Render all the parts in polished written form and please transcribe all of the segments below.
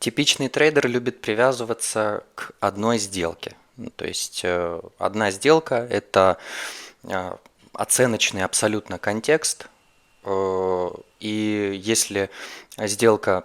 Типичный трейдер любит привязываться к одной сделке. Ну, то есть одна сделка – это э, оценочный абсолютно контекст. И если сделка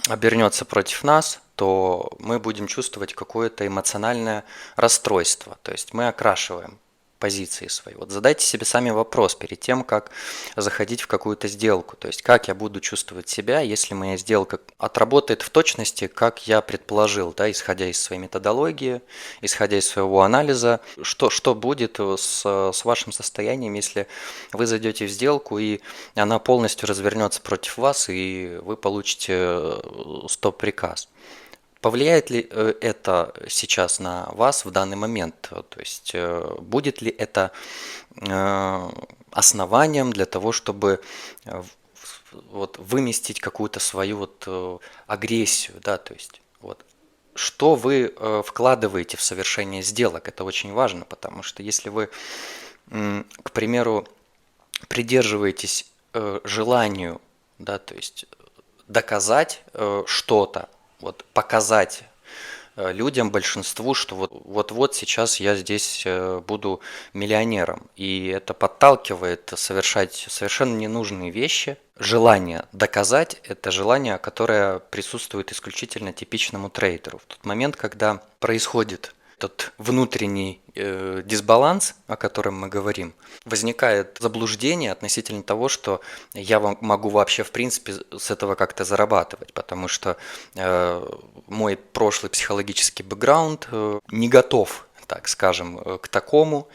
обернется против нас, то мы будем чувствовать какое-то эмоциональное расстройство. То есть мы окрашиваем позиции свои. Вот задайте себе сами вопрос перед тем, как заходить в какую-то сделку. То есть как я буду чувствовать себя, если моя сделка отработает в точности, как я предположил, да, исходя из своей методологии, исходя из своего анализа. Что будет с вашим состоянием, если вы зайдете в сделку и она полностью развернется против вас, и вы получите стоп-приказ. Повлияет ли это сейчас на вас в данный момент? То есть будет ли это основанием для того, чтобы вот выместить какую-то свою агрессию, да, то есть вот что вы вкладываете в совершение сделок, это очень важно, потому что если вы, к примеру, придерживаетесь желанию, да, то есть доказать что-то, вот показать людям, большинству, что вот сейчас я здесь буду миллионером. И это подталкивает совершать совершенно ненужные вещи. Желание доказать – это желание, которое присутствует исключительно типичному трейдеру. В тот момент, когда происходит тот внутренний дисбаланс, о котором мы говорим, возникает заблуждение относительно того, что я могу вообще в принципе с этого как-то зарабатывать, потому что мой прошлый психологический бэкграунд не готов, так скажем, к такому.